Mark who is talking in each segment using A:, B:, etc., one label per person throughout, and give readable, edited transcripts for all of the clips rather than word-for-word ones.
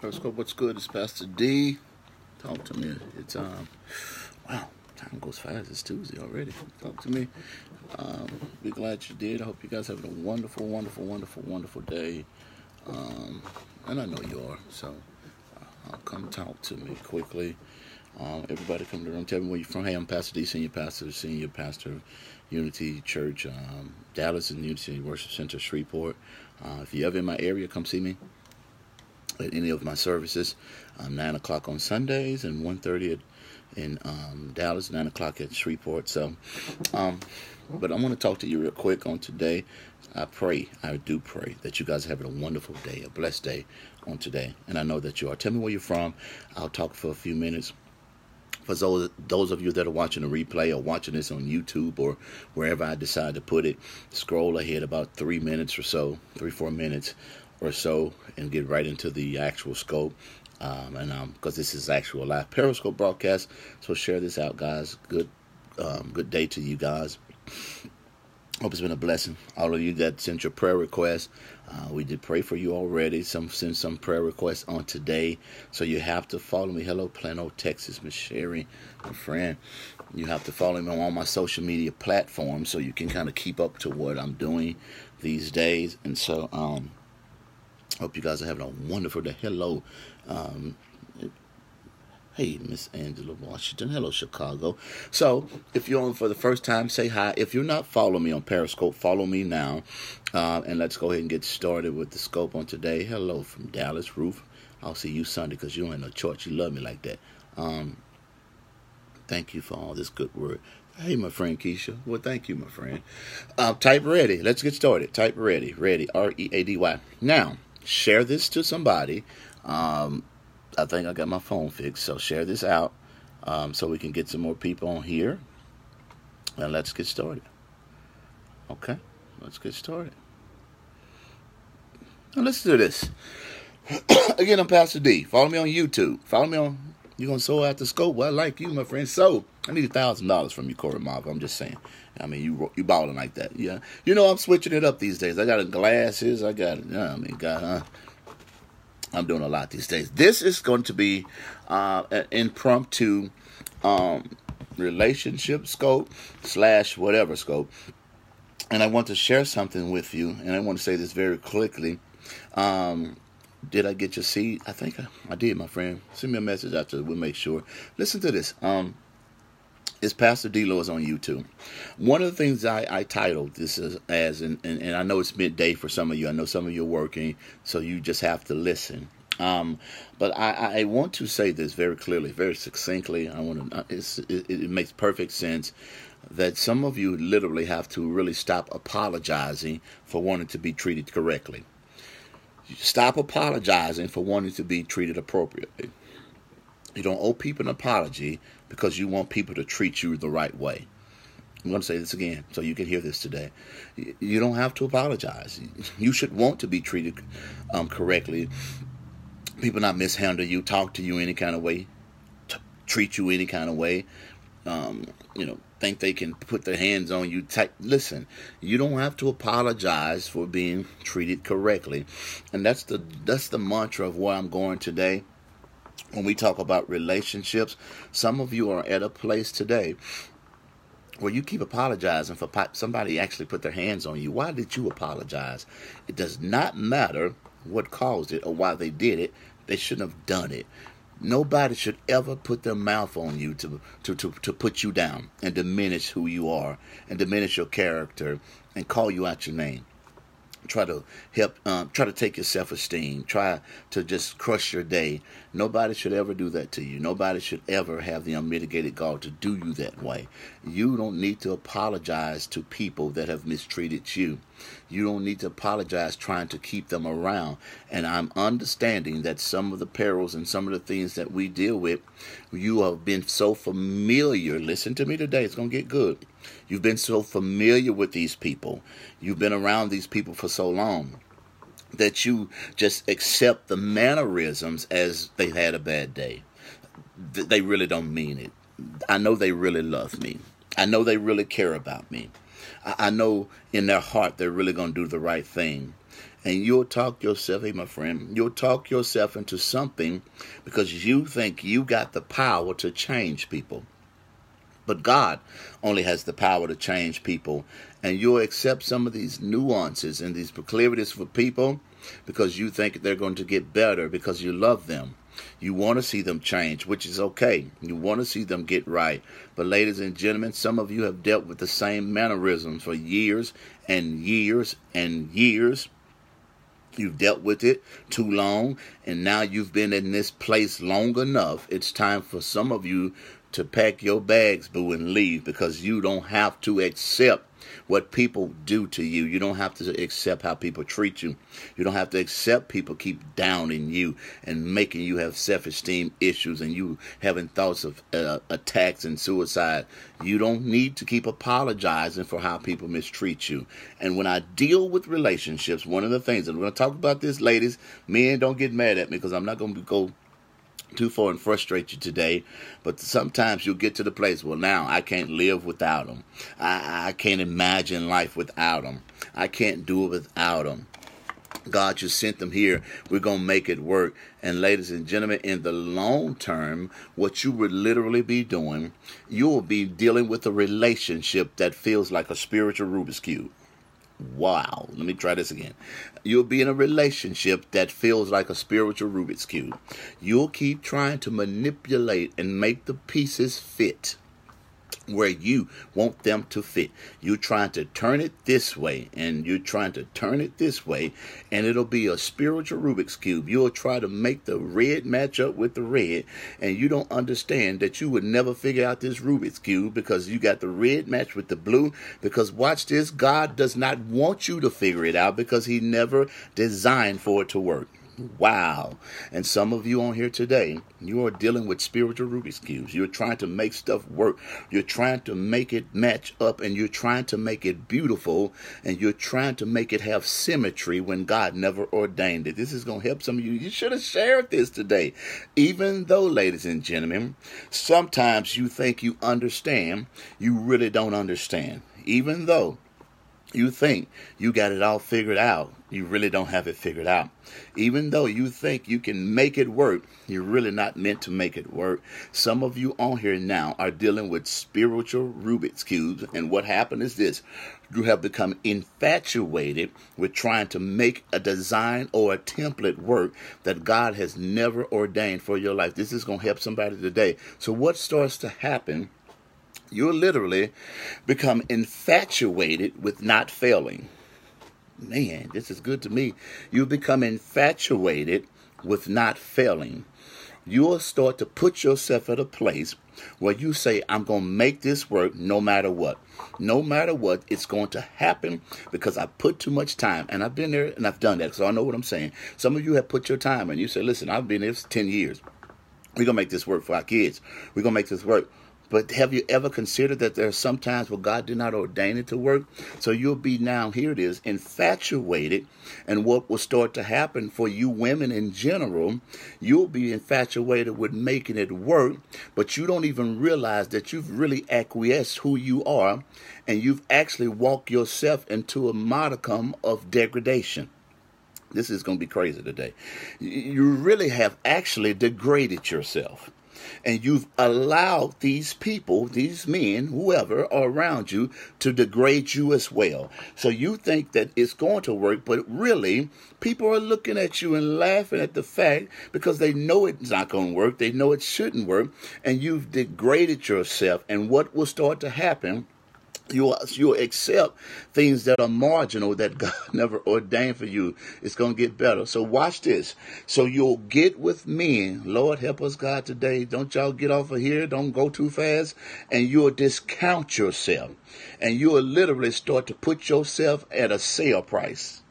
A: Periscope, what's good? It's Pastor D. Talk to me. It's wow, time goes fast. It's Tuesday already. Talk to me. Be glad you did. I hope you guys have a wonderful, wonderful, wonderful, wonderful day. And I know you are. So come talk to me quickly. Everybody come to the room. Tell me where you're from. Hey, I'm Pastor D, senior pastor of Unity Church, Dallas and Unity Worship Center, Shreveport. If you're ever in my area, come see me at any of my services. 9 o'clock on Sundays and 1:30 in Dallas, 9 o'clock at Shreveport. So, but I want to talk to you real quick on today. I do pray that you guys are having a wonderful day, a blessed day on today. And I know that you are. Tell me where you're from. I'll talk for a few minutes. For those of you that are watching the replay or watching this on YouTube or wherever I decide to put it, scroll ahead about 3 minutes or so, 4 minutes or so, and get right into the actual scope. Because this is actual live Periscope broadcast, so share this out, guys. Good day to you guys. Hope it's been a blessing. All of you that sent your prayer requests, we did pray for you already. Send some prayer requests on today. So you have to follow me. Hello, Plano, Texas, Miss Sherry, my friend. You have to follow me on all my social media platforms so you can kind of keep up to what I'm doing these days. And so, hope you guys are having a wonderful day. Hello, hey, Miss Angela Washington. Hello, Chicago. So, if you're on for the first time, say hi. If you're not following me on Periscope, follow me now. And let's go ahead and get started with the scope on today. Hello from Dallas, Ruth. I'll see you Sunday because you ain't no church. You love me like that. Thank you for all this good word. Hey, my friend Keisha. Well, thank you, my friend. Type ready. Let's get started. Type ready. Ready. READY. Now, share this to somebody. I think I got my phone fixed, so share this out so we can get some more people on here. And let's get started. Okay, let's get started. Now let's do this. Again, I'm Pastor D. Follow me on YouTube. Follow me on, you're going to sow out the scope? Well, I like you, my friend. So, I need $1,000 from you, Corey Marvel. I'm just saying. I mean, you balling like that. Yeah. You know, I'm switching it up these days. I got glasses. I got, I'm doing a lot these days. This is going to be an impromptu relationship scope / whatever scope. And I want to share something with you. And I want to say this very quickly. Did I get your seed? I think I did, my friend. Send me a message after. We'll make sure. Listen to this. It's Pastor D. Lewis on YouTube. One of the things I titled this as, and I know it's midday for some of you. I know some of you are working, so you just have to listen. But I want to say this very clearly, very succinctly. It makes perfect sense that some of you literally have to really stop apologizing for wanting to be treated correctly. Stop apologizing for wanting to be treated appropriately. You don't owe people an apology because you want people to treat you the right way. I'm going to say this again so you can hear this today. You don't have to apologize. You should want to be treated correctly. People not mishandle you, talk to you any kind of way, treat you any kind of way. Think they can put their hands on you. Listen, you don't have to apologize for being treated correctly. And that's the mantra of where I'm going today. When we talk about relationships, some of you are at a place today where you keep apologizing for somebody actually put their hands on you. Why did you apologize? It does not matter what caused it or why they did it. They shouldn't have done it. Nobody should ever put their mouth on you to put you down and diminish who you are and diminish your character and call you out your name. Try to take your self-esteem. Try to just crush your day. Nobody should ever do that to you. Nobody should ever have the unmitigated gall to do you that way. You don't need to apologize to people that have mistreated you. You don't need to apologize trying to keep them around. And I'm understanding that some of the perils and some of the things that we deal with, you have been so familiar. Listen to me today. It's going to get good. You've been so familiar with these people. You've been around these people for so long that you just accept the mannerisms as they've had a bad day. They really don't mean it. I know they really love me. I know they really care about me. I know in their heart they're really going to do the right thing. And you'll talk yourself, hey, my friend, you'll talk yourself into something because you think you got the power to change people. But God only has the power to change people. And you'll accept some of these nuances and these proclivities for people because you think they're going to get better because you love them. You want to see them change, which is okay. You want to see them get right. But ladies and gentlemen, some of you have dealt with the same mannerisms for years and years and years. You've dealt with it too long, and now you've been in this place long enough. It's time for some of you to pack your bags, boo, and leave, because you don't have to accept what people do to you. You don't have to accept how people treat you. You don't have to accept people keep downing you and making you have self-esteem issues and you having thoughts of attacks and suicide. You don't need to keep apologizing for how people mistreat you. And when I deal with relationships, one of the things, and we're going to talk about this, ladies, men, don't get mad at me because I'm not going to go too far and frustrate you today, but sometimes you'll get to the place, well, now I can't live without them. I can't imagine life without them. I can't do it without them. God just sent them here. We're going to make it work. And ladies and gentlemen, in the long term, what you would literally be doing, you will be dealing with a relationship that feels like a spiritual Rubik's Cube. Wow. Let me try this again. You'll be in a relationship that feels like a spiritual Rubik's Cube. You'll keep trying to manipulate and make the pieces fit where you want them to fit. You're trying to turn it this way, and you're trying to turn it this way, and it'll be a spiritual Rubik's Cube. You'll try to make the red match up with the red, and you don't understand that you would never figure out this Rubik's Cube because you got the red match with the blue. Because watch this, God does not want you to figure it out because he never designed for it to work. Wow. And some of you on here today, you are dealing with spiritual Rubik's Cubes. You're trying to make stuff work. You're trying to make it match up, and you're trying to make it beautiful, and you're trying to make it have symmetry when God never ordained it. This is going to help some of you. You should have shared this today. Even though, ladies and gentlemen, sometimes you think you understand, you really don't understand. Even though you think you got it all figured out, you really don't have it figured out. Even though you think you can make it work, you're really not meant to make it work. Some of you on here now are dealing with spiritual Rubik's Cubes, and what happened is this. You have become infatuated with trying to make a design or a template work that God has never ordained for your life. This is going to help somebody today. So what starts to happen? You'll literally become infatuated with not failing. Man, this is good to me. You become infatuated with not failing. You'll start to put yourself at a place where you say, I'm going to make this work no matter what. No matter what, it's going to happen because I put too much time. And I've been there and I've done that, so I know what I'm saying. Some of you have put your time and you say, listen, I've been there for 10 years. We're going to make this work for our kids. We're going to make this work. But have you ever considered that there are some times where God did not ordain it to work? So you'll be now, here it is, infatuated. And what will start to happen for you women in general, you'll be infatuated with making it work, but you don't even realize that you've really acquiesced who you are, and you've actually walked yourself into a modicum of degradation. This is going to be crazy today. You really have actually degraded yourself. And you've allowed these people, these men, whoever are around you, to degrade you as well. So you think that it's going to work, but really, people are looking at you and laughing at the fact because they know it's not going to work. They know it shouldn't work. And you've degraded yourself. And what will start to happen? You'll accept things that are marginal that God never ordained for you. It's going to get better. So watch this. So you'll get with men. Lord, help us, God, today. Don't y'all get off of here. Don't go too fast. And you'll discount yourself. And you'll literally start to put yourself at a sale price.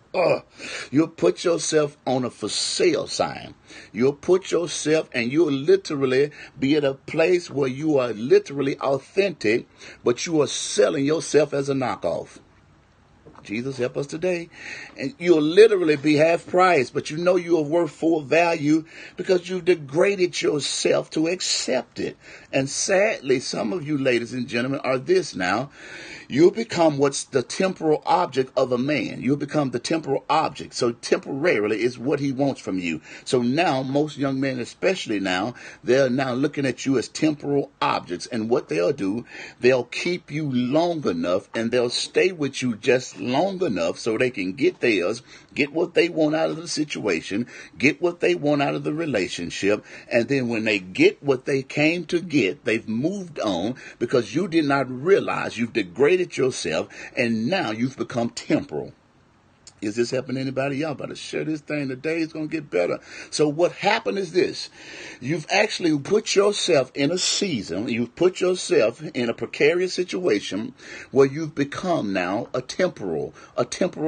A: You'll put yourself on a for sale sign. You'll put yourself and you'll literally be at a place where you are literally authentic, but you are selling yourself as a knockoff. Jesus, help us today. And you'll literally be half price, but you know you are worth full value because you've degraded yourself to accept it. And sadly, some of you ladies and gentlemen are this now. You'll become what's the temporal object of a man. You'll become the temporal object. So temporarily is what he wants from you. So now most young men, especially now, they're now looking at you as temporal objects. And what they'll do, they'll keep you long enough and they'll stay with you just long enough so they can get theirs, get what they want out of the situation, get what they want out of the relationship. And then when they get what they came to get, they've moved on because you did not realize you've degraded yourself and now you've become temporal. Is this helping anybody? Y'all better share this thing today. It's going to get better. So what happened is this. You've actually put yourself in a season. You've put yourself in a precarious situation where you've become now a temporal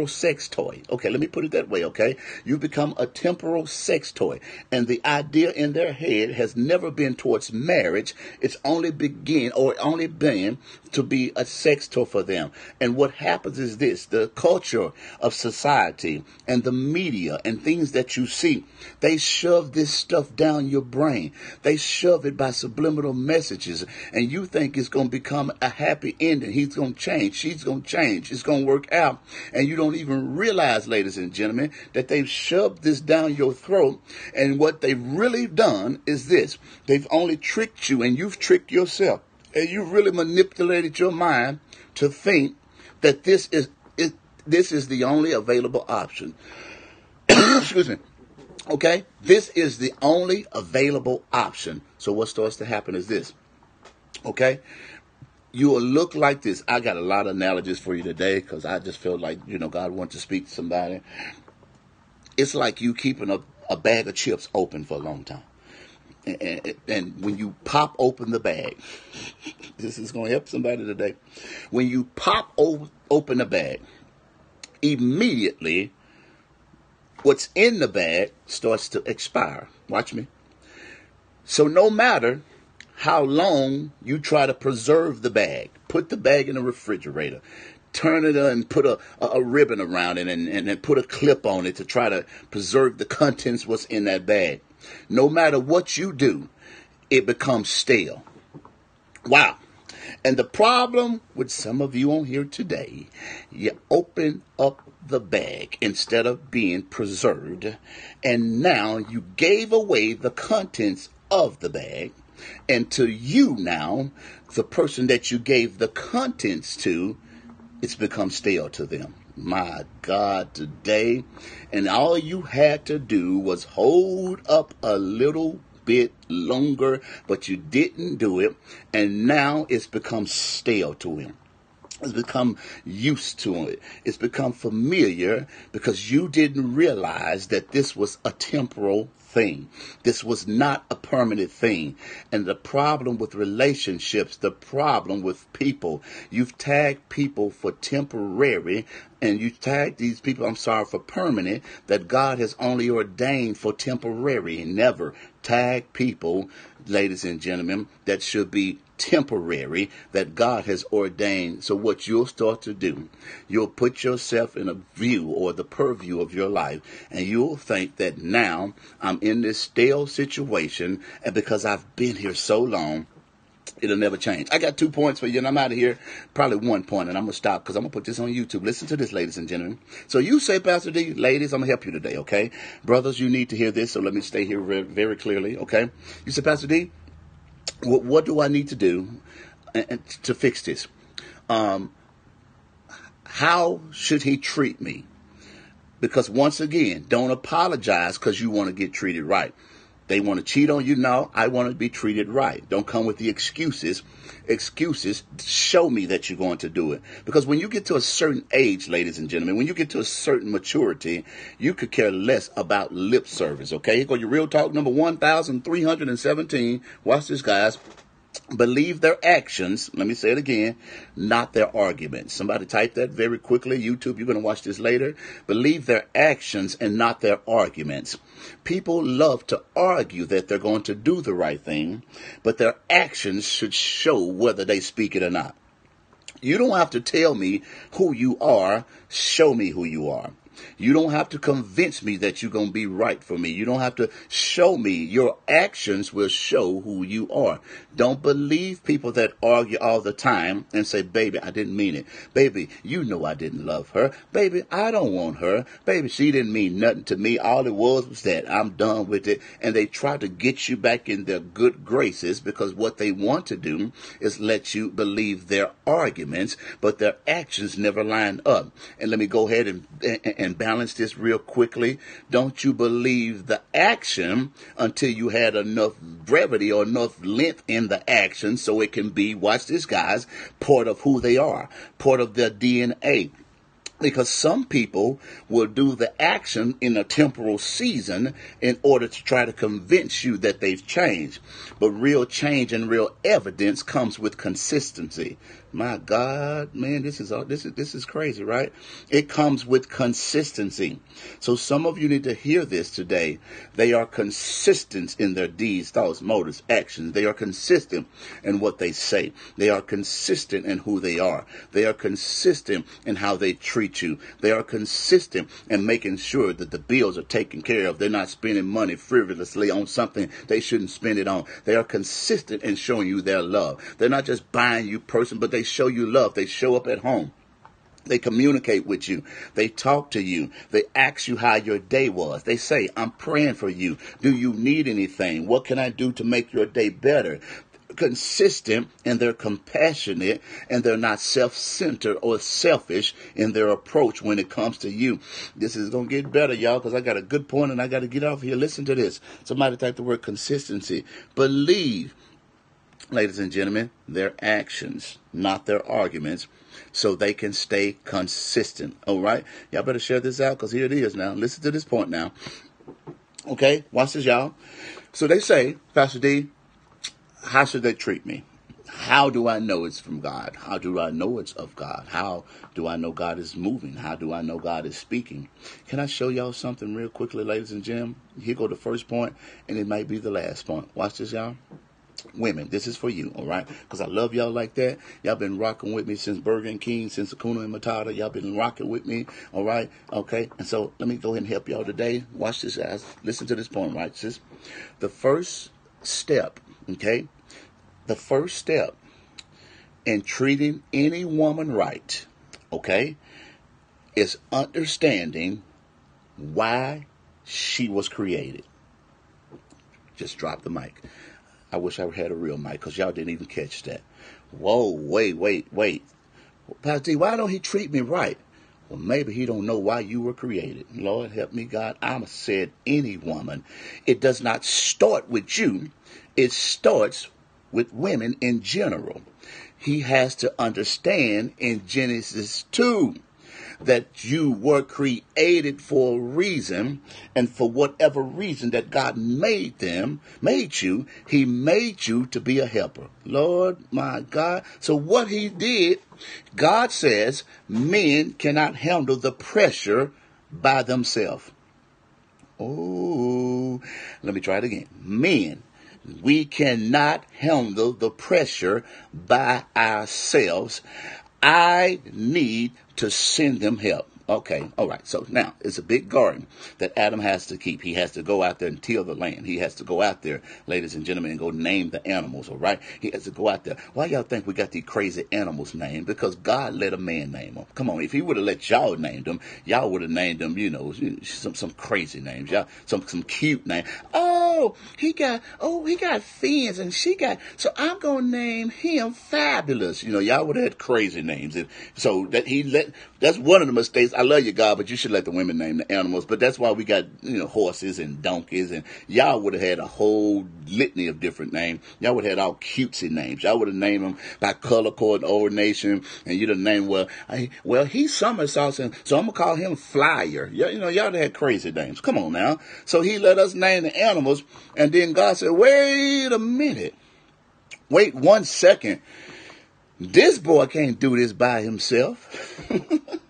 A: sex toy. Okay, let me put it that way, okay? You've become a temporal sex toy. And the idea in their head has never been towards marriage. It's only been to be a sex toy for them. And what happens is this. The culture of society and the media and things that you see, they shove this stuff down your brain. They shove it by subliminal messages, and you think it's going to become a happy ending. He's going to change. She's going to change. It's going to work out. And you don't even realize, ladies and gentlemen, that they've shoved this down your throat. And what they've really done is this. They've only tricked you, and you've tricked yourself. And you've really manipulated your mind to think that this is the only available option. Excuse me. Okay? This is the only available option. So what starts to happen is this. Okay? You will look like this. I got a lot of analogies for you today because I just feel like, God wants to speak to somebody. It's like you keeping a bag of chips open for a long time. And when you pop open the bag, this is going to help somebody today. When you pop open the bag, immediately what's in the bag starts to expire. Watch me. So no matter how long you try to preserve the bag, put the bag in the refrigerator, turn it and put a ribbon around it and put a clip on it to try to preserve the contents what's in that bag. No matter what you do, it becomes stale. Wow. And the problem with some of you on here today, you open up the bag instead of being preserved, and now you gave away the contents of the bag, and to you now, the person that you gave the contents to, it's become stale to them. My God, today, and all you had to do was hold up a little bit longer, but you didn't do it, and now it's become stale to him. It's become used to it. It's become familiar because you didn't realize that this was a temporal thing. This was not a permanent thing. And the problem with relationships, the problem with people, you've tagged people for temporary and you tag these people, for permanent, that God has only ordained for temporary. Never tag people, ladies and gentlemen, that should be temporary, that God has ordained. So what you'll start to do, you'll put yourself in a view or the purview of your life, and you'll think that now I'm in this stale situation, and because I've been here so long, it'll never change. I got 2 points for you, and I'm out of here. Probably 1 point, and I'm going to stop because I'm going to put this on YouTube. Listen to this, ladies and gentlemen. So you say, Pastor D, ladies, I'm going to help you today, okay? Brothers, you need to hear this, so let me stay here very, very clearly, okay? You say, Pastor D, what do I need to do to fix this? How should he treat me? Because once again, don't apologize because you want to get treated right. They want to cheat on you. No, I want to be treated right. Don't come with the excuses. Excuses, show me that you're going to do it. Because when you get to a certain age, ladies and gentlemen, when you get to a certain maturity, you could care less about lip service, okay? Here go your real talk number 1317. Watch this, guys. Believe their actions, let me say it again, not their arguments. Somebody type that very quickly. YouTube, you're going to watch this later. Believe their actions and not their arguments. People love to argue that they're going to do the right thing, but their actions should show whether they speak it or not. You don't have to tell me who you are. Show me who you are. You don't have to convince me that you're going to be right for me. You don't have to show show me. Your actions will show who you are. Don't believe people that argue all the time and say, baby, I didn't mean it. Baby, you know I didn't love her. Baby, I don't want her. Baby, she didn't mean nothing to me. All it was that I'm done with it. And they try to get you back in their good graces because what they want to do is let you believe their arguments, but their actions never line up. And let me go ahead and balance this real quickly. Don't you believe the action until you had enough brevity or enough length in the action so it can be, watch this guys, part of who they are, part of their DNA. Because some people will do the action in a temporal season in order to try to convince you that they've changed. But real change and real evidence comes with consistency. My God, man, this is crazy, right? It comes with consistency. So some of you need to hear this today. They are consistent in their deeds, thoughts, motives, actions. They are consistent in what they say. They are consistent in who they are. They are consistent in how they treat you. They are consistent in making sure that the bills are taken care of. They're not spending money frivolously on something they shouldn't spend it on. They are consistent in showing you their love. They're not just buying you person, but they show you love. They show up at home. They communicate with you. They talk to you. They ask you how your day was. They say, I'm praying for you. Do you need anything? What can I do to make your day better? Consistent, and they're compassionate, and they're not self-centered or selfish in their approach when it comes to you. This is going to get better, y'all, because I got a good point and I got to get off here. Listen to this. Somebody type the word consistency. Believe, ladies and gentlemen, their actions, not their arguments, so they can stay consistent. All right? Y'all better share this out because here it is now. Listen to this point now. Okay? Watch this, y'all. So they say, Pastor D, how should they treat me? How do I know it's from God? How do I know it's of God? How do I know God is moving? How do I know God is speaking? Can I show y'all something real quickly, ladies and gentlemen? Here go the first point, and it might be the last point. Watch this, y'all. Women, this is for you, all right? Because I love y'all like that. Y'all been rocking with me since Burger and King, since Hakuna and Matata. Y'all been rocking with me, all right? Okay, and so let me go ahead and help y'all today. Watch this, guys. Listen to this point, right? This, the first step, okay? The first step in treating any woman right, okay, is understanding why she was created. Just drop the mic. I wish I had a real mic because y'all didn't even catch that. Whoa, wait. Pastor D, why don't he treat me right? Well, maybe he don't know why you were created. Lord, help me, God. I said any woman. It does not start with you. It starts with women in general. He has to understand in Genesis 2 that you were created for a reason, and for whatever reason that God made you, he made you to be a helper. Lord, my God. So what he did, God says men cannot handle the pressure by themselves. Oh, let me try it again. Men, we cannot handle the pressure by ourselves. I need to send them help. Okay, all right. So now it's a big garden that Adam has to keep. He has to go out there and till the land. He has to go out there, ladies and gentlemen, and go name the animals, all right? He has to go out there. Why y'all think we got these crazy animals named? Because God let a man name them. Come on, if he would have let y'all name them, y'all would have named them, you know, some crazy names. Y'all, some cute names. He got fins and so I'm going to name him Fabulous. You know, y'all would have had crazy names. And so that's one of the mistakes. I love you, God, but you should let the women name the animals. But that's why we got, you know, horses and donkeys, and y'all would have had a whole litany of different names. Y'all would have had all cutesy names. Y'all would have named them by color coordination, and you'd have named, he's summer sauce, and so I'm going to call him Flyer. You know, y'all had crazy names. Come on now. So he let us name the animals, and then God said, wait a minute. Wait 1 second. This boy can't do this by himself.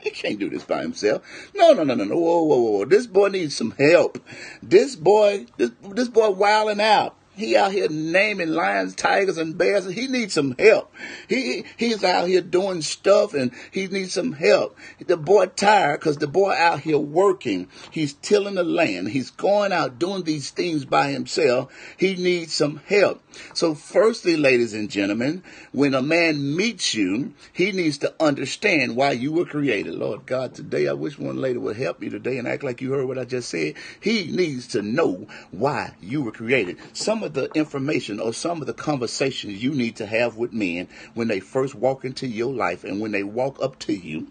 A: He can't do this by himself. No. Whoa. This boy needs some help. This boy wilding out. He out here naming lions, tigers, and bears, and he needs some help. He's out here doing stuff, and he needs some help. The boy tired because the boy out here working. He's tilling the land. He's going out doing these things by himself. He needs some help. So firstly, ladies and gentlemen, when a man meets you, he needs to understand why you were created. Lord God, today I wish one lady would help me today and act like you heard what I just said. He needs to know why you were created. Some of the information or some of the conversations you need to have with men when they first walk into your life and when they walk up to you,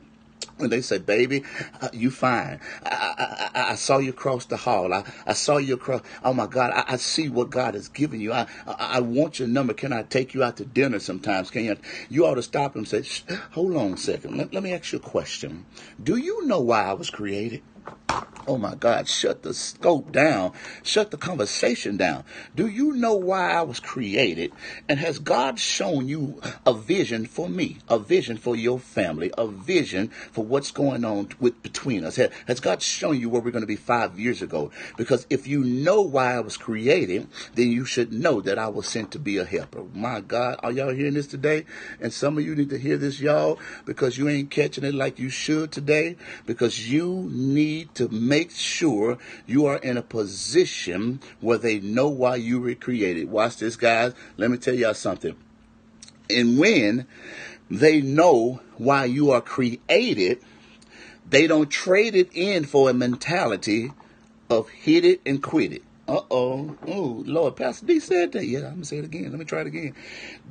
A: when they say, baby, you fine. I saw you across the hall. I saw you across. Oh, my God, I see what God has given you. I want your number. Can I take you out to dinner sometimes? Can you? You ought to stop and say, hold on a second. Let me ask you a question. Do you know why I was created? Oh, my God, shut the scope down. Shut the conversation down. Do you know why I was created? And has God shown you a vision for me, a vision for your family, a vision for what's going on between us? Has God shown you where we're going to be 5 years ago? Because if you know why I was created, then you should know that I was sent to be a helper. My God, are y'all hearing this today? And some of you need to hear this, y'all, because you ain't catching it like you should today, because you need to make sure you are in a position where they know why you were created. Watch this, guys. Let me tell y'all something. And when they know why you are created, they don't trade it in for a mentality of hit it and quit it. Oh, Lord, Pastor D said that. Yeah, I'm going to say it again. Let me try it again.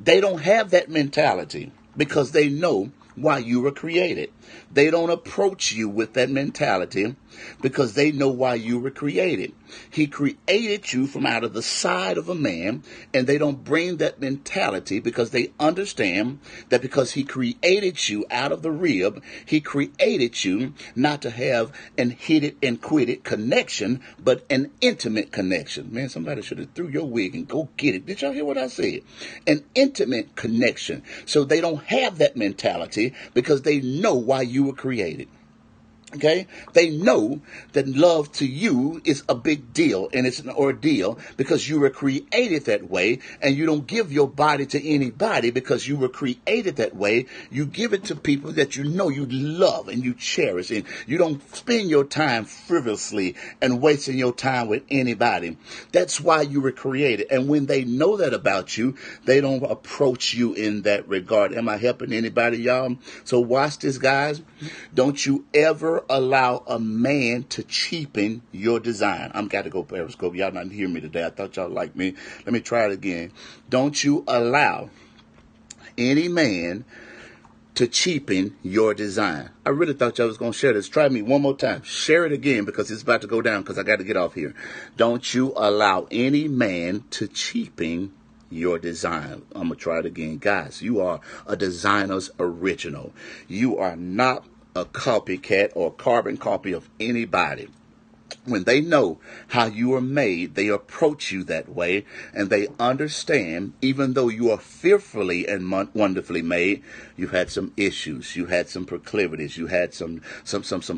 A: They don't have that mentality because they know why you were created. They don't approach you with that mentality because they know why you were created. He created you from out of the side of a man, and they don't bring that mentality because they understand that because he created you out of the rib, he created you not to have an hit it and quit it connection, but an intimate connection. Man, somebody should have threw your wig and go get it. Did y'all hear what I said? An intimate connection. So they don't have that mentality because they know why you were created. Okay, they know that love to you is a big deal and it's an ordeal because you were created that way, and you don't give your body to anybody because you were created that way. You give it to people that you know you love and you cherish, and you don't spend your time frivolously and wasting your time with anybody. That's why you were created. And when they know that about you, they don't approach you in that regard. Am I helping anybody, y'all? So watch this, guys. Don't you ever allow a man to cheapen your design. I'm got to go Periscope. Y'all not hear me today. I thought y'all liked me. Let me try it again. Don't you allow any man to cheapen your design. I really thought y'all was going to share this. Try me one more time. Share it again because it's about to go down because I got to get off here. Don't you allow any man to cheapen your design. I'm going to try it again. Guys, you are a designer's original. You are not a copycat or carbon copy of anybody. When they know how you are made, they approach you that way, and they understand, even though you are fearfully and wonderfully made, you've had some issues, you had some proclivities, you had some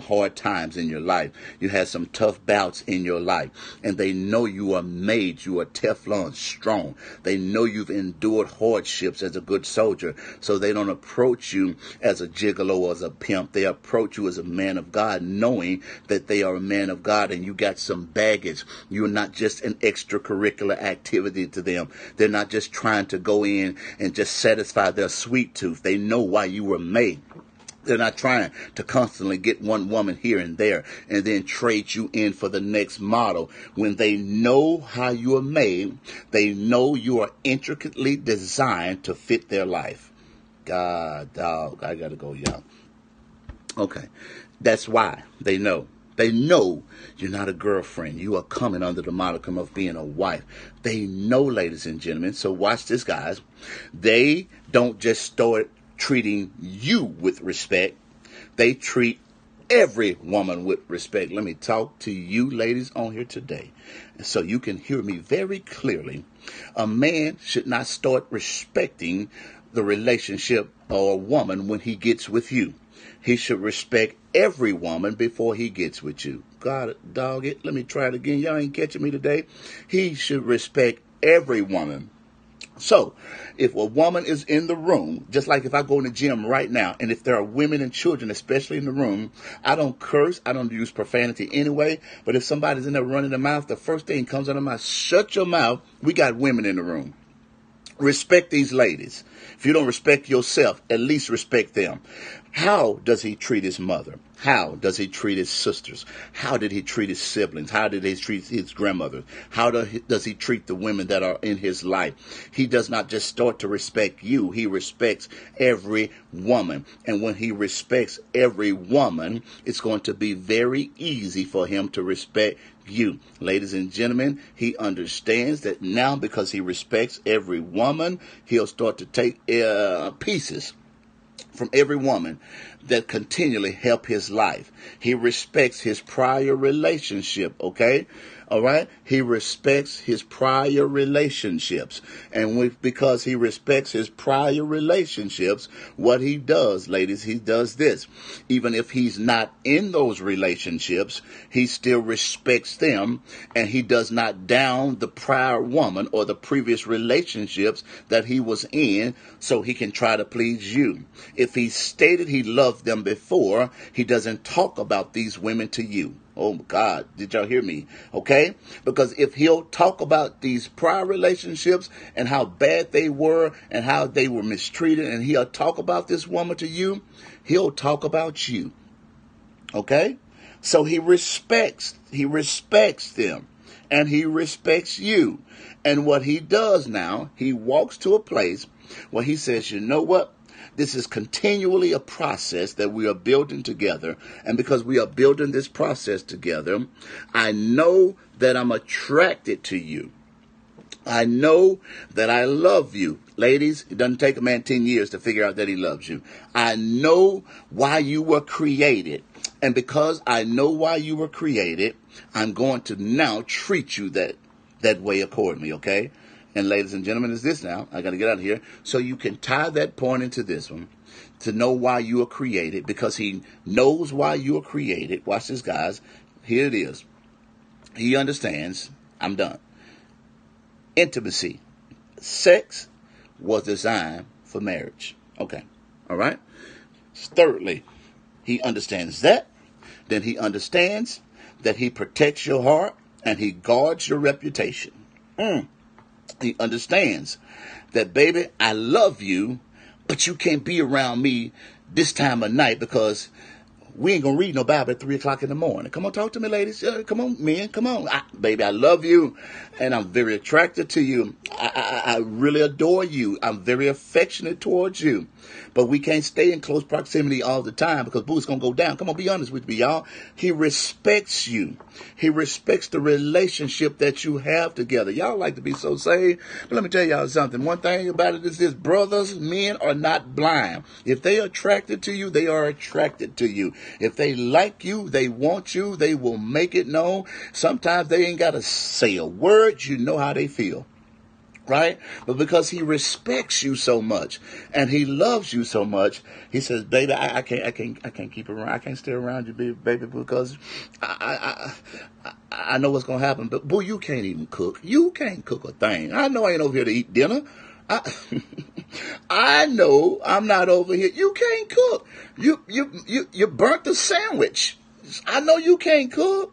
A: hard times in your life, you had some tough bouts in your life, and they know you are made, you are Teflon strong. They know you've endured hardships as a good soldier, so they don't approach you as a gigolo or as a pimp. They approach you as a man of God, knowing that they are a man of God, and you got some baggage. You're not just an extracurricular activity to them. They're not just trying to go in and just satisfy their sweet tooth. They know why you were made. They're not trying to constantly get one woman here and there and then trade you in for the next model. When they know how you are made, they know you are intricately designed to fit their life. God, dog, I gotta go, y'all. Okay, that's why they know. They know you're not a girlfriend. You are coming under the modicum of being a wife. They know, ladies and gentlemen. So watch this, guys. They don't just start treating you with respect. They treat every woman with respect. Let me talk to you ladies on here today so you can hear me very clearly. A man should not start respecting the relationship or a woman when he gets with you. He should respect every woman before he gets with you. God, dog it. Let me try it again. Y'all ain't catching me today. He should respect Every woman. So, if a woman is in the room, just like if I go in the gym right now, and if there are women and children, especially in the room, I don't curse, I don't use profanity anyway, but if somebody's in there running their mouth, the first thing comes out of my mouth, shut your mouth, we got women in the room. Respect these ladies. If you don't respect yourself, at least respect them. How does he treat his mother? How does he treat his sisters? How did he treat his siblings? How did he treat his grandmother? How does he treat the women that are in his life? He does not just start to respect you. He respects every woman. And when he respects every woman, it's going to be very easy for him to respect you. Ladies and gentlemen, he understands that now because he respects every woman, he'll start to take pieces from every woman that continually help his life. He respects his prior relationship, okay? All right? He respects his prior relationships. And because he respects his prior relationships, what he does, ladies, he does this. Even if he's not in those relationships, he still respects them, and he does not down the prior woman or the previous relationships that he was in so he can try to please you. If he stated he loved them before, he doesn't talk about these women to you. Oh, God, did y'all hear me? Okay? Because if he'll talk about these prior relationships and how bad they were and how they were mistreated, and he'll talk about this woman to you, he'll talk about you. Okay? So he respects them, and he respects you. And what he does now, he walks to a place where he says, you know what? This is continually a process that we are building together. And because we are building this process together, I know that I'm attracted to you. I know that I love you. Ladies, it doesn't take a man 10 years to figure out that he loves you. I know why you were created. And because I know why you were created, I'm going to now treat you that way accordingly, okay? And ladies and gentlemen, it's this now. I got to get out of here. So you can tie that point into this one to know why you are created, because he knows why you are created. Watch this, guys. Here it is. He understands. I'm done. Intimacy. Sex was designed for marriage. Okay. All right. Thirdly, he understands that. Then he understands that he protects your heart and he guards your reputation. He understands that, baby, I love you, but you can't be around me this time of night because we ain't going to read no Bible at 3 o'clock in the morning. Come on, talk to me, ladies. Come on, men, come on. Baby, I love you, and I'm very attracted to you. I really adore you. I'm very affectionate towards you. But we can't stay in close proximity all the time because boo's going to go down. Come on, be honest with me, y'all. He respects you. He respects the relationship that you have together. Y'all like to be so saved. But let me tell y'all something. One thing about it is this: brothers, men are not blind. If they are attracted to you, they are attracted to you. If they like you, they want you, they will make it known. Sometimes they ain't got to say a word. You know how they feel. Right? But because he respects you so much and he loves you so much, he says, baby, I can't keep around. I can't stay around you, baby, because I know what's going to happen. But, boo, you can't even cook. You can't cook a thing. I know I ain't over here to eat dinner. I know I'm not over here. You can't cook. You burnt the sandwich. I know you can't cook.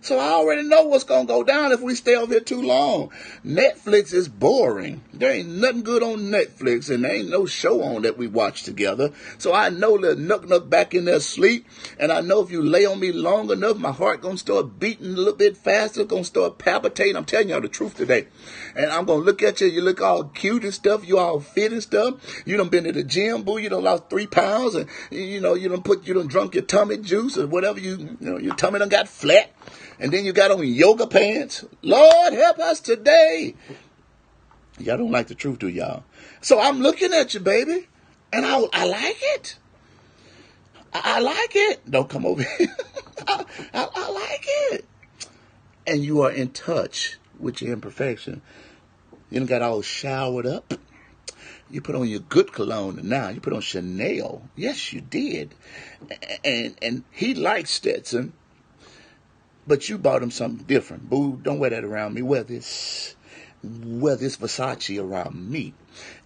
A: So I already know what's going to go down if we stay over here too long. Netflix is boring. There ain't nothing good on Netflix, and there ain't no show on that we watch together. So I know little Nook back in there asleep, and I know if you lay on me long enough, my heart going to start beating a little bit faster, going to start palpitating. I'm telling y'all the truth today. And I'm going to look at you. You look all cute and stuff. You all fit and stuff. You done been to the gym, boo. You done lost 3 pounds, and you done drunk your tummy juice or whatever. Your tummy done got flat. And then you got on yoga pants. Lord, help us today. Y'all don't like the truth, do y'all? So I'm looking at you, baby, and I like it. I like it. Don't come over here. I like it. And you are in touch with your imperfection. You done got all showered up. You put on your good cologne now. You put on Chanel. Yes, you did. And he likes Stetson. But you bought him something different. Boo, don't wear that around me. Wear this. wear this Versace around me.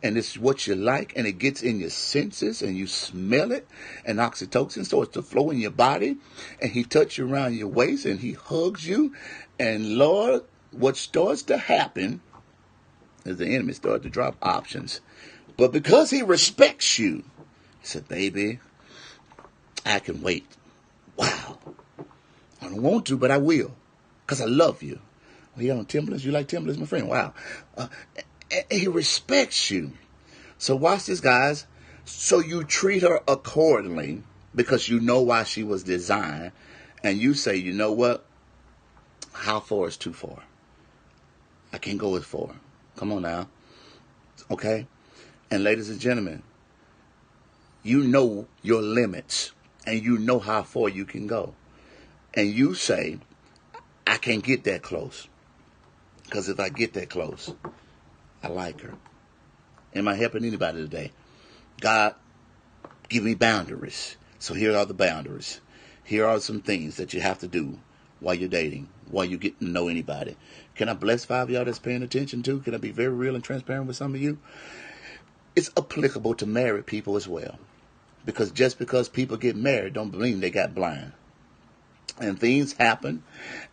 A: And it's what you like, and it gets in your senses, and you smell it, and oxytocin starts to flow in your body, and he touches you around your waist, and he hugs you, and Lord, what starts to happen is the enemy starts to drop options. But because he respects you, he said, baby, I can wait. Wow. I don't want to, but I will, because I love you. Well, you on Timberlands? You like Timberlands, my friend? Wow. He respects you. So watch this, guys. So you treat her accordingly because you know why she was designed. And you say, you know what? How far is too far? I can't go as far. Come on now. Okay? And ladies and gentlemen, you know your limits and you know how far you can go. And you say, I can't get that close. Because if I get that close, I like her. Am I helping anybody today? God, give me boundaries. So here are the boundaries. Here are some things that you have to do while you're dating, while you're getting to know anybody. Can I bless 5 of y'all that's paying attention to? Can I be very real and transparent with some of you? It's applicable to married people as well. Because just because people get married don't mean they got blind. And things happen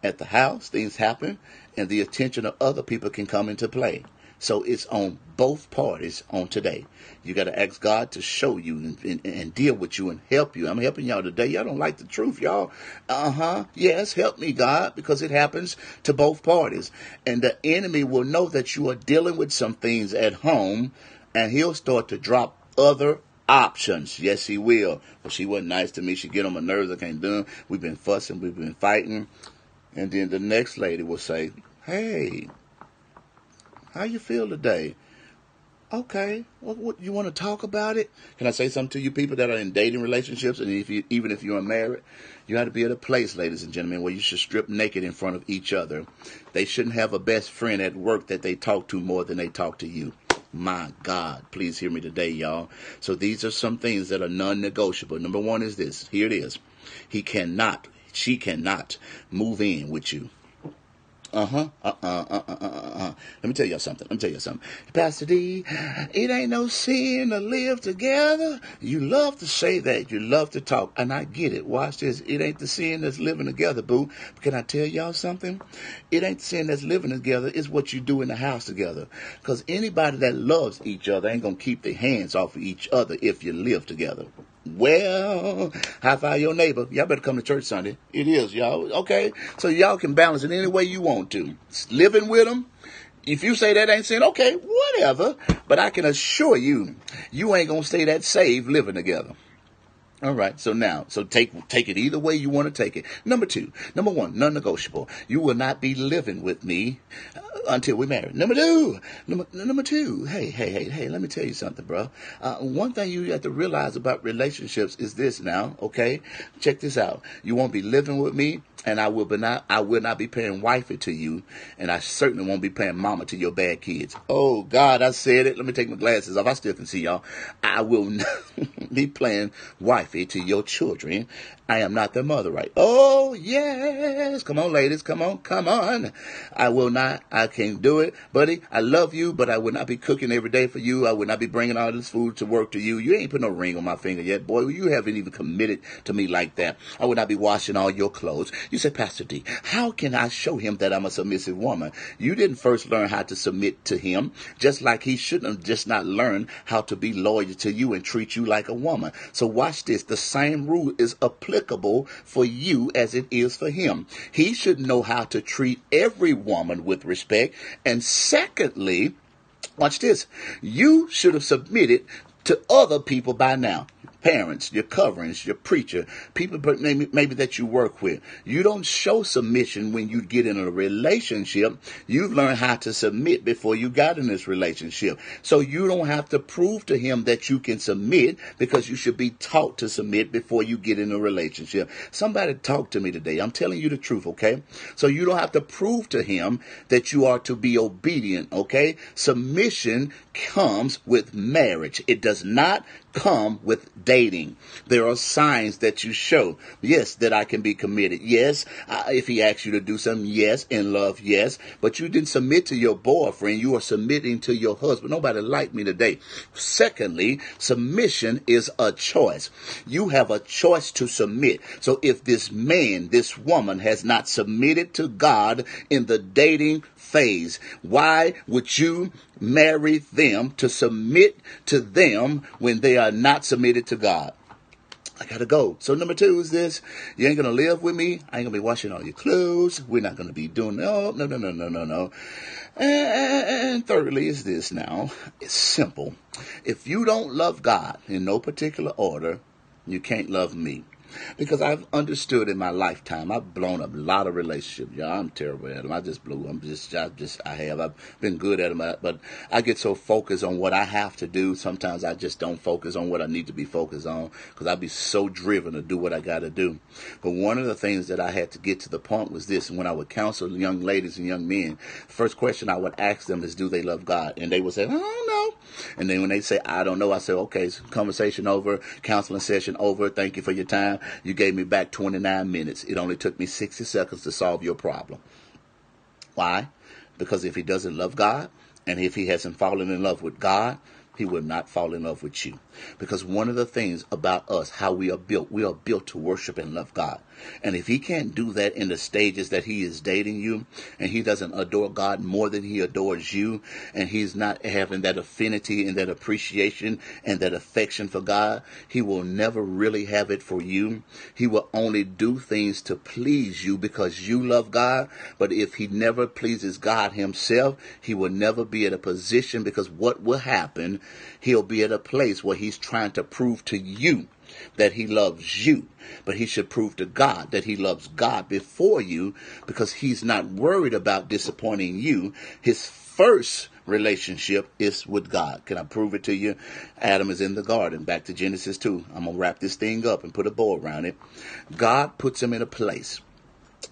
A: at the house, things happen, and the attention of other people can come into play. So it's on both parties on today. You got to ask God to show you and deal with you and help you. I'm helping y'all today. Y'all don't like the truth, y'all. Yes, help me, God, because it happens to both parties. And the enemy will know that you are dealing with some things at home, and he'll start to drop other options. Yes, he will. Well, she wasn't nice to me. She get on my nerves. I can't do it. We've been fussing. We've been fighting. And then the next lady will say, hey, how you feel today? Okay. What you want to talk about it? Can I say something to you people that are in dating relationships? And even if you're married, you have to be at a place, ladies and gentlemen, where you should strip naked in front of each other. They shouldn't have a best friend at work that they talk to more than they talk to you. My God, please hear me today, y'all. So these are some things that are non-negotiable. Number one is this. Here it is. She cannot move in with you. Let me tell y'all something. Pastor D, it ain't no sin to live together. You love to say that. You love to talk. And I get it. Watch this. It ain't the sin that's living together, boo. Can I tell y'all something? It ain't the sin that's living together. It's what you do in the house together. Because anybody that loves each other ain't going to keep their hands off of each other if you live together. Well, high five your neighbor. Y'all better come to church Sunday. It is, y'all. Okay? So y'all can balance it any way you want to. Living with them. If you say that ain't sin, okay, whatever. But I can assure you, you ain't going to stay that saved living together. All right. So take it either way you want to take it. Number one, non-negotiable. You will not be living with me until we marry. Number two. Hey, let me tell you something, bro. One thing you have to realize about relationships is this now. Okay. Check this out. You won't be living with me, and I will not be paying wifey to you, and I certainly won't be paying mama to your bad kids. Oh God, I said it. Let me take my glasses off. I still can see y'all. I will not be playing wifey to your children. I am not their mother, right? Oh yes. Come on, ladies. Come on. I will not. I can't do it, buddy. I love you, but I will not be cooking every day for you. I will not be bringing all this food to work to you. You ain't put no ring on my finger yet, boy. You haven't even committed to me like that. I will not be washing all your clothes. You say, Pastor D, how can I show him that I'm a submissive woman? You didn't first learn how to submit to him, just like he shouldn't have just not learned how to be loyal to you and treat you like a woman. So watch this. The same rule is applicable for you as it is for him. He should know how to treat every woman with respect. And secondly, watch this. You should have submitted to other people by now. Parents, your coverings, your preacher, people maybe that you work with. You don't show submission when you get in a relationship. You've learned how to submit before you got in this relationship. So you don't have to prove to him that you can submit, because you should be taught to submit before you get in a relationship. Somebody talk to me today. I'm telling you the truth, okay? So you don't have to prove to him that you are to be obedient, okay? Submission comes with marriage. It does not come with dating. There are signs that you show. Yes, that I can be committed. Yes, if he asks you to do something, yes, in love, yes. But you didn't submit to your boyfriend. You are submitting to your husband. Nobody like me today. Secondly, submission is a choice. You have a choice to submit. So if this man, this woman has not submitted to God in the dating phase, why would you marry them to submit to them when they are not submitted to God? I gotta go. So number 2 is this. You ain't gonna live with me. I ain't gonna be washing all your clothes. We're not gonna be doing no. And thirdly is this now. It's simple. If you don't love God in no particular order, you can't love me. Because I've understood in my lifetime, I've blown up a lot of relationships. Yeah, I'm terrible at them. I just blew them. I've been good at them, but I get so focused on what I have to do. Sometimes I just don't focus on what I need to be focused on because I'd be so driven to do what I got to do. But one of the things that I had to get to the point was this. When I would counsel young ladies and young men, the first question I would ask them is, do they love God? And they would say, I don't know. And then when they say, I don't know, I say, okay, conversation over, counseling session over. Thank you for your time. You gave me back 29 minutes. It only took me 60 seconds to solve your problem. Why? Because if he doesn't love God, and if he hasn't fallen in love with God, he will not fall in love with you. Because one of the things about us, how we are built to worship and love God. And if he can't do that in the stages that he is dating you, and he doesn't adore God more than he adores you, and he's not having that affinity and that appreciation and that affection for God, he will never really have it for you. He will only do things to please you because you love God. But if he never pleases God himself, he will never be at a position, because what will happen, he'll be at a place where he's trying to prove to you that he loves you. But he should prove to God that he loves God before you, because he's not worried about disappointing you. His first relationship is with God. Can I prove it to you? Adam is in the garden. Back to Genesis 2. I'm going to wrap this thing up and put a bow around it. God puts him in a place.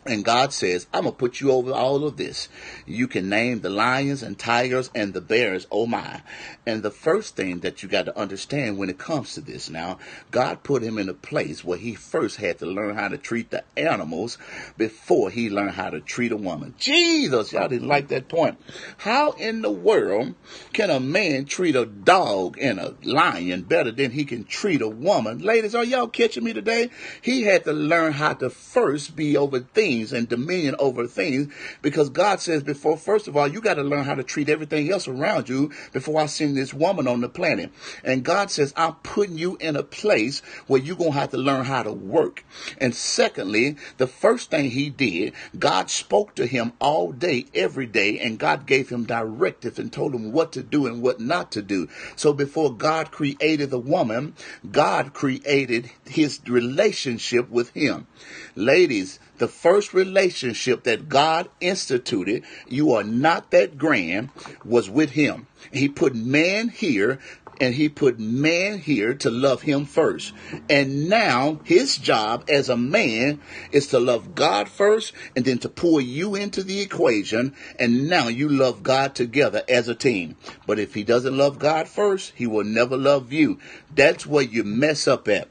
A: And God says, I'm going to put you over all of this. You can name the lions and tigers and the bears, oh my. And the first thing that you got to understand when it comes to this now, God put him in a place where he first had to learn how to treat the animals before he learned how to treat a woman. Jesus, y'all didn't like that point. How in the world can a man treat a dog and a lion better than he can treat a woman? Ladies, are y'all catching me today? He had to learn how to first be over things and dominion over things, because God says first of all, you got to learn how to treat everything else around you before I send this woman on the planet. And God says, I'm putting you in a place where you're going to have to learn how to work. And secondly, the first thing he did, God spoke to him all day, every day, and God gave him directives and told him what to do and what not to do. So before God created the woman, God created his relationship with him. Ladies, the first relationship that God instituted, you are not that grand, was with him. He put man here, and he put man here to love him first. And now his job as a man is to love God first, and then to pull you into the equation. And now you love God together as a team. But if he doesn't love God first, he will never love you. That's where you mess up at.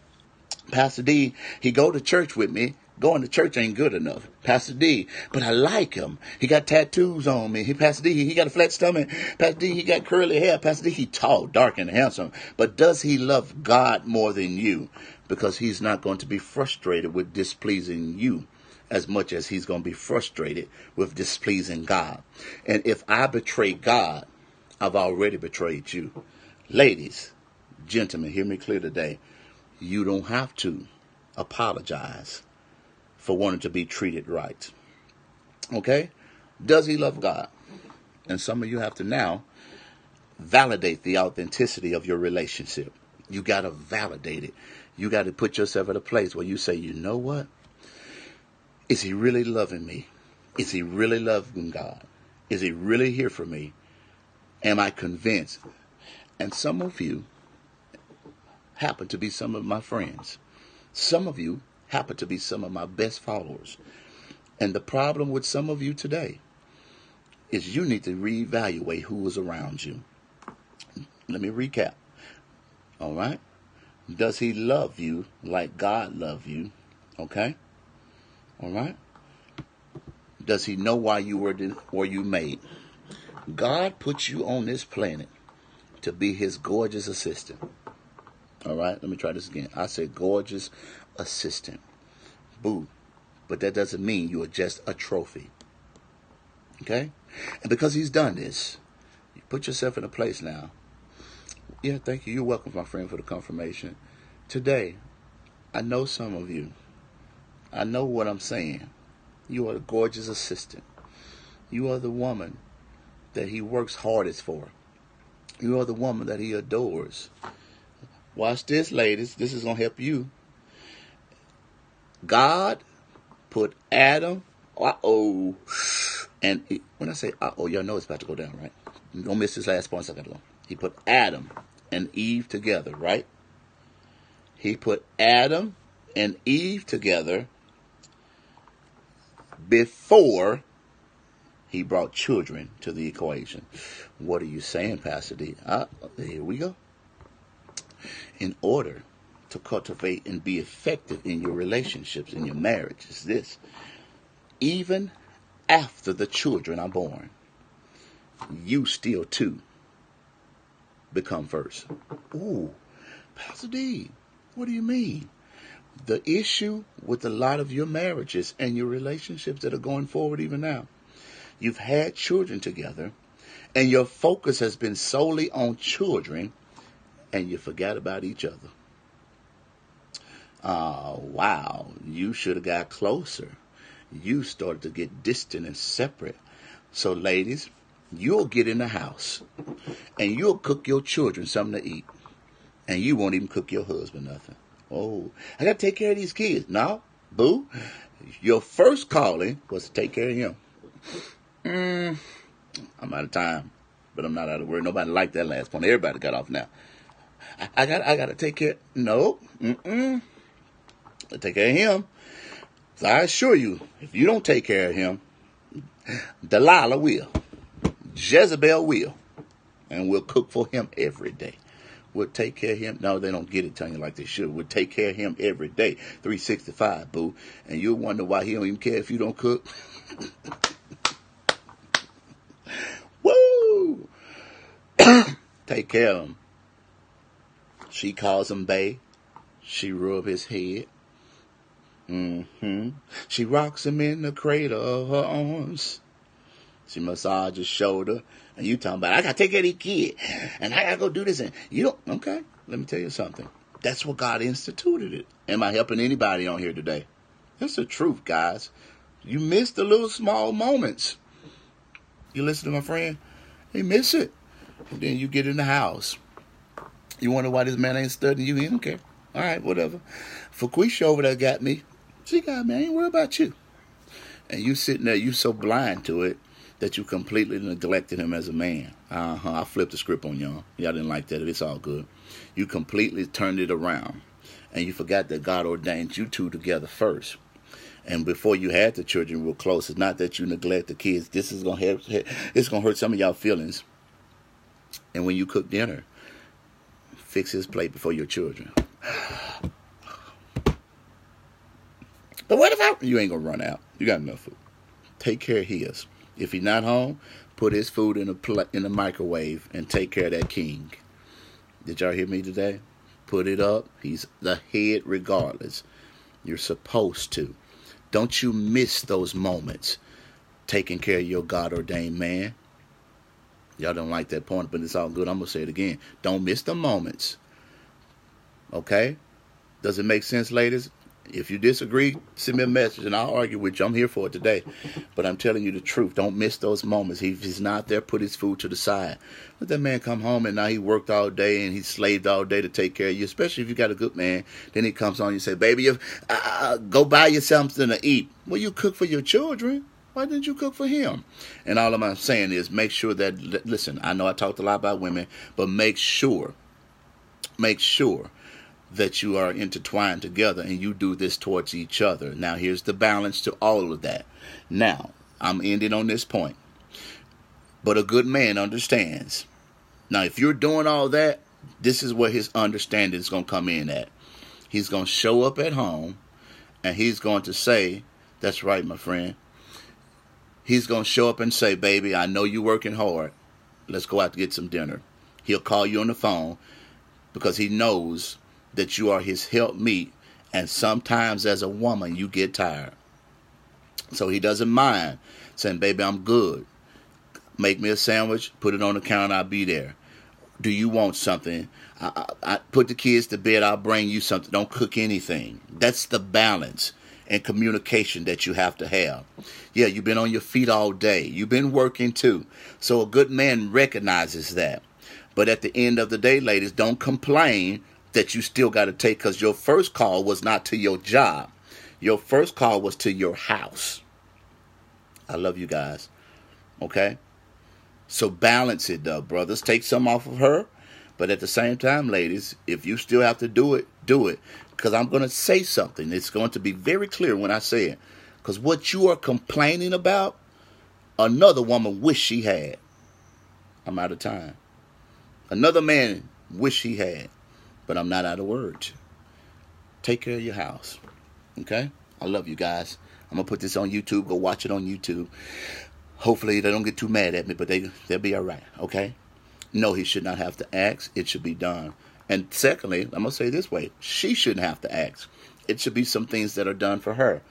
A: Pastor D, he go to church with me. Going to church ain't good enough. Pastor D, but I like him. He got tattoos on me. Pastor D, he got a flat stomach. Pastor D, he got curly hair. Pastor D, he tall, dark, and handsome. But does he love God more than you? Because he's not going to be frustrated with displeasing you as much as he's going to be frustrated with displeasing God. And if I betray God, I've already betrayed you. Ladies, gentlemen, hear me clear today. You don't have to apologize for wanting to be treated right. Okay? Does he love God? And some of you have to now validate the authenticity of your relationship. You got to validate it. You got to put yourself at a place where you say, you know what? Is he really loving me? Is he really loving God? Is he really here for me? Am I convinced? And some of you happen to be some of my friends. Some of you happen to be some of my best followers. And the problem with some of you today is you need to reevaluate who is around you. Let me recap. All right? Does he love you like God loved you? Okay? All right? Does he know why you were you made? God put you on this planet to be his gorgeous assistant. All right? Let me try this again. I said gorgeous assistant. Boo. But that doesn't mean you are just a trophy. Okay? And because he's done this, you put yourself in a place now. Yeah, thank you. You're welcome, my friend, for the confirmation. Today, I know some of you. I know what I'm saying. You are the gorgeous assistant. You are the woman that he works hardest for. You are the woman that he adores. Watch this, ladies. This is going to help you. God put Adam, and when I say y'all know it's about to go down, right? Don't miss this last point a second ago. He put Adam and Eve together, right? He put Adam and Eve together before he brought children to the equation. What are you saying, Pastor D? Here we go. In order to cultivate and be effective in your relationships, in your marriage, is this. Even after the children are born, you still too become first. Ooh, Pastor D, what do you mean? The issue with a lot of your marriages and your relationships that are going forward even now, you've had children together and your focus has been solely on children and you forgot about each other. Wow, you should have got closer. You started to get distant and separate. So ladies, you'll get in the house and you'll cook your children something to eat. And you won't even cook your husband nothing. Oh, I got to take care of these kids. No, boo. Your first calling was to take care of him. I'm out of time, but I'm not out of word. Nobody liked that last point. Everybody got off now. I got to take care. No. I take care of him. So I assure you, if you don't take care of him, Delilah will. Jezebel will. And we'll cook for him every day. We'll take care of him. No, they don't get it to you like they should. We'll take care of him every day. 365, boo. And you'll wonder why he don't even care if you don't cook. Woo! Take care of him. She calls him bae. She rub his head. She rocks him in the cradle of her arms. She massages his shoulder. And you talking about, I got to take care of these kids. And I got to go do this. And you don't, okay, let me tell you something. That's what God instituted it. Am I helping anybody on here today? That's the truth, guys. You miss the little small moments. You listen to my friend? They miss it. And then you get in the house. You wonder why this man ain't studying you. He don't care. All right, whatever. Fuquisha over there got me. She got me. I ain't worried about you. And you sitting there, you so blind to it that you completely neglected him as a man. I flipped the script on y'all. Y'all didn't like that. It's all good. You completely turned it around. And you forgot that God ordained you two together first. And before you had the children real close, it's not that you neglect the kids. This is going to hurt some of y'all feelings. And when you cook dinner, fix his plate before your children. But what if you ain't going to run out? You got enough food. Take care of his. If he's not home, put his food in the microwave and take care of that king. Did y'all hear me today? Put it up. He's the head regardless. You're supposed to. Don't you miss those moments taking care of your God-ordained man. Y'all don't like that point, but it's all good. I'm going to say it again. Don't miss the moments. Okay? Does it make sense, ladies? If you disagree, send me a message and I'll argue with you. I'm here for it today. But I'm telling you the truth. Don't miss those moments. If he's not there, put his food to the side. Let that man come home and now he worked all day and he slaved all day to take care of you, especially if you got a good man. Then he comes on and you say, baby, go buy you something to eat. Well, you cook for your children. Why didn't you cook for him? And all I'm saying is make sure that, listen, I know I talked a lot about women, but make sure that you are intertwined together and you do this towards each other. Now, here's the balance to all of that. Now, I'm ending on this point. But a good man understands. Now, if you're doing all that This is where his understanding is going to come in at. He's going to show up at home and he's going to say, that's right, my friend. He's going to show up and say, baby, I know you're working hard. Let's go out to get some dinner. He'll call you on the phone because he knows that you are his helpmeet. And sometimes as a woman, you get tired. So he doesn't mind saying, baby, I'm good. Make me a sandwich, put it on the counter, I'll be there. Do you want something? I put the kids to bed, I'll bring you something. Don't cook anything. That's the balance and communication that you have to have. Yeah, you've been on your feet all day. You've been working too. So a good man recognizes that. But at the end of the day, ladies, don't complain that you still got to take, because your first call was not to your job. Your first call was to your house. I love you guys. Okay? So balance it, though, brothers. Take some off of her. But at the same time, ladies, if you still have to do it, do it. Because I'm going to say something. It's going to be very clear when I say it. Because what you are complaining about, another woman wish she had. I'm out of time. Another man wish he had. But I'm not out of words. Take care of your house. Okay? I love you guys. I'm going to put this on YouTube. Go watch it on YouTube. Hopefully they don't get too mad at me, but they'll be all right. Okay? No, he should not have to ask. It should be done. And secondly, I'm going to say it this way. She shouldn't have to ask. It should be some things that are done for her.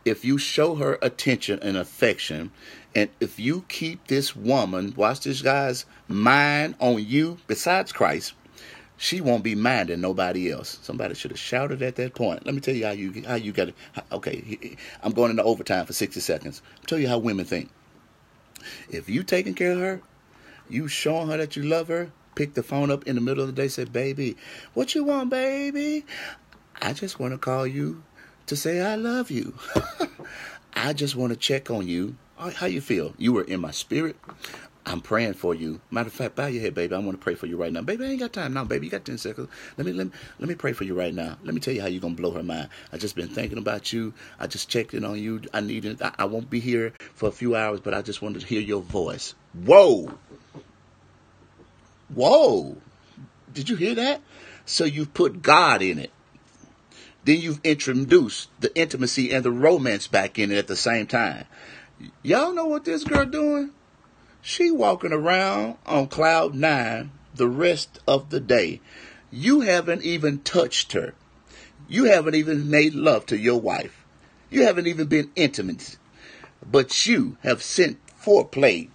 A: If you show her attention and affection, and if you keep this woman, watch this guy's mind on you besides Christ, she won't be minding nobody else. Somebody should have shouted at that point. Let me tell you how you got it. Okay, I'm going into overtime for 60 seconds. I'll tell you how women think. If you taking care of her, you showing her that you love her, pick the phone up in the middle of the day, say, baby, what you want, baby? I just want to call you to say I love you. I just want to check on you. How you feel? You were in my spirit. I'm praying for you. Matter of fact, bow your head, baby. I want to pray for you right now. Baby, I ain't got time now, baby. You got 10 seconds. Let me pray for you right now. Let me tell you how you're going to blow her mind. I just been thinking about you. I just checked in on you. I won't be here for a few hours, but I just wanted to hear your voice. Whoa. Whoa. Did you hear that? So you've put God in it. Then you've introduced the intimacy and the romance back in it at the same time. Y'all know what this girl doing? She walking around on cloud 9 the rest of the day. You haven't even touched her. You haven't even made love to your wife. You haven't even been intimate. But you have sent foreplay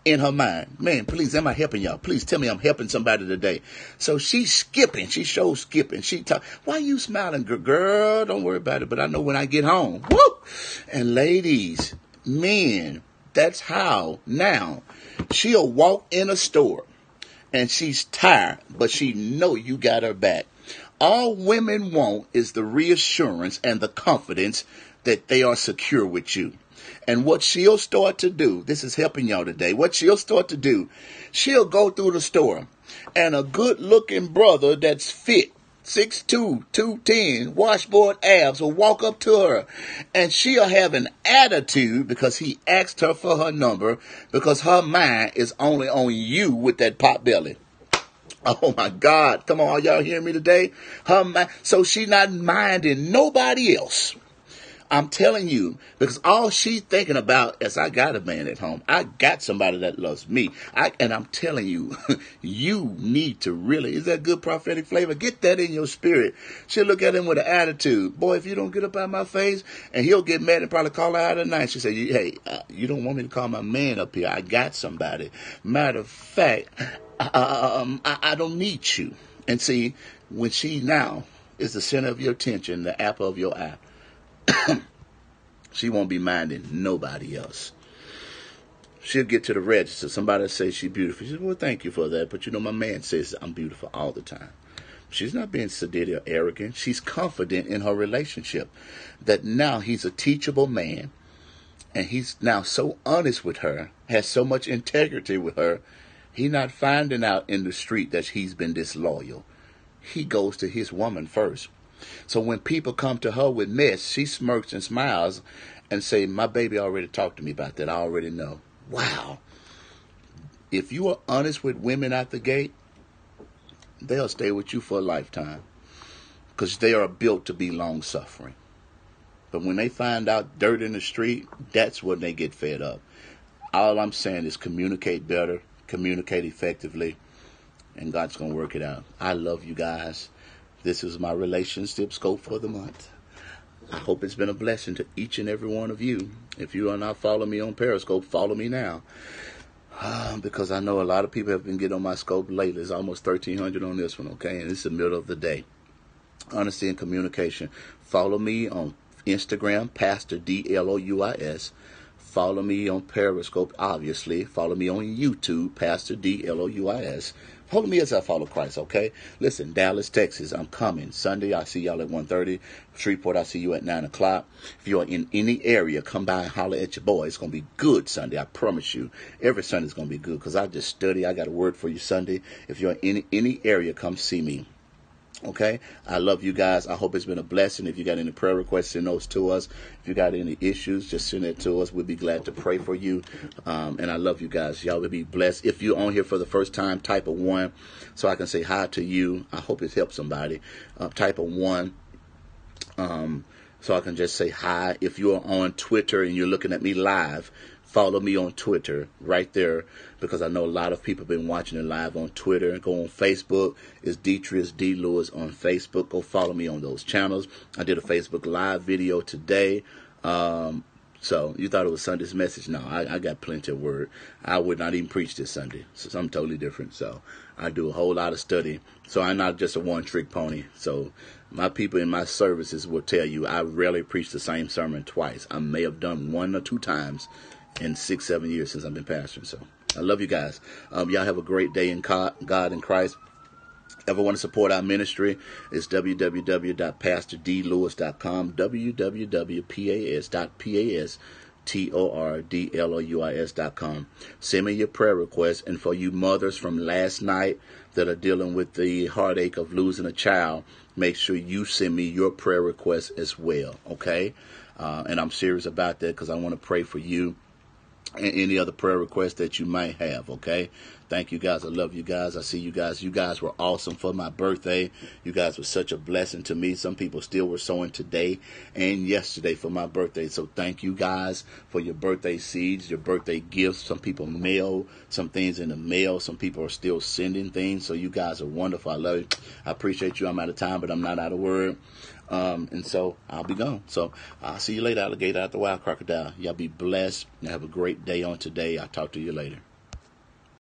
A: in her mind. Man, please, am I helping y'all? Please tell me I'm helping somebody today. So she's skipping. She shows skipping. She talk. Why are you smiling, girl? Don't worry about it. But I know when I get home. Woo! And ladies, men, that's how now she'll walk in a store and she's tired, but she know you got her back. All women want is the reassurance and the confidence that they are secure with you. And what she'll start to do, this is helping y'all today, what she'll start to do, she'll go through the store and a good looking brother that's fit, 6'2", 210, washboard abs will walk up to her and she'll have an attitude because he asked her for her number because her mind is only on you with that pot belly. Oh my God. Come on, are y'all hearing me today? Her mind, so she's not minding nobody else. I'm telling you, because all she's thinking about is I got a man at home. I got somebody that loves me. And I'm telling you, you need to really, is that good prophetic flavor? Get that in your spirit. She'll look at him with an attitude. Boy, if you don't get up out of my face, and he'll get mad and probably call her out at night. She'll say, hey, you don't want me to call my man up here. I got somebody. Matter of fact, I don't need you. And see, when she now is the center of your attention, the apple of your eye, she won't be minding nobody else. She'll get to the register. Somebody says she's beautiful. She says, well, thank you for that. But you know, my man says I'm beautiful all the time. She's not being sedated or arrogant. She's confident in her relationship that now he's a teachable man. And he's now so honest with her, has so much integrity with her. He's not finding out in the street that he's been disloyal. He goes to his woman first. So when people come to her with mess, she smirks and smiles and say, my baby already talked to me about that. I already know. Wow. If you are honest with women out the gate, they'll stay with you for a lifetime because they are built to be long-suffering. But when they find out dirt in the street, that's when they get fed up. All I'm saying is communicate better, communicate effectively, and God's going to work it out. I love you guys. This is my relationship scope for the month. I hope it's been a blessing to each and every one of you. If you are not following me on Periscope, follow me now. Because I know a lot of people have been getting on my scope lately. It's almost 1,300 on this one, okay? And it's the middle of the day. Honesty and communication. Follow me on Instagram, Pastor DLOUIS. Follow me on Periscope, obviously. Follow me on YouTube, Pastor DLOUIS. Follow me as I follow Christ, okay? Listen, Dallas, Texas, I'm coming. Sunday, I'll see y'all at 1:30. Shreveport, I'll see you at 9 o'clock. If you're in any area, come by and holler at your boy. It's going to be good Sunday, I promise you. Every Sunday's going to be good because I just study. I got a word for you Sunday. If you're in any area, come see me. Okay, I love you guys. I hope it's been a blessing. If you got any prayer requests, send those to us. If you got any issues, just send it to us. We'll be glad to pray for you. And I love you guys. Y'all will be blessed. If you're on here for the first time, type a 1 so I can say hi to you. I hope it's helped somebody. Type a 1 so I can just say hi. If you're on Twitter and you're looking at me live, follow me on Twitter right there because I know a lot of people have been watching it live on Twitter. Go on Facebook. It's Detrius D. Lewis on Facebook. Go follow me on those channels. I did a Facebook Live video today. So you thought it was Sunday's message? No, I got plenty of word. I would not even preach this Sunday. So something totally different. So I do a whole lot of study. So I'm not just a one-trick pony. So my people in my services will tell you I rarely preach the same sermon twice. I may have done 1 or 2 times in 6-7 years since I've been pastoring. So I love you guys. Y'all have a great day in God and Christ. Ever want to support our ministry? It's www.pastordlewis.com, www.pas.tordlouis.com. Send me your prayer requests. And for you mothers from last night that are dealing with the heartache of losing a child, make sure you send me your prayer requests as well, okay? And I'm serious about that because I want to pray for you and any other prayer requests that you might have, okay? Thank you guys. I love you guys. I see you guys. You guys were awesome for my birthday. You guys were such a blessing to me. Some people still were sowing today and yesterday for my birthday. So thank you guys for your birthday seeds, your birthday gifts. Some people mail some things in the mail. Some people are still sending things. So you guys are wonderful. I love you. I appreciate you. I'm out of time, but I'm not out of word. And so I'll be gone. So I'll see you later, alligator out the wild crocodile. Y'all be blessed and have a great day on today. I'll talk to you later.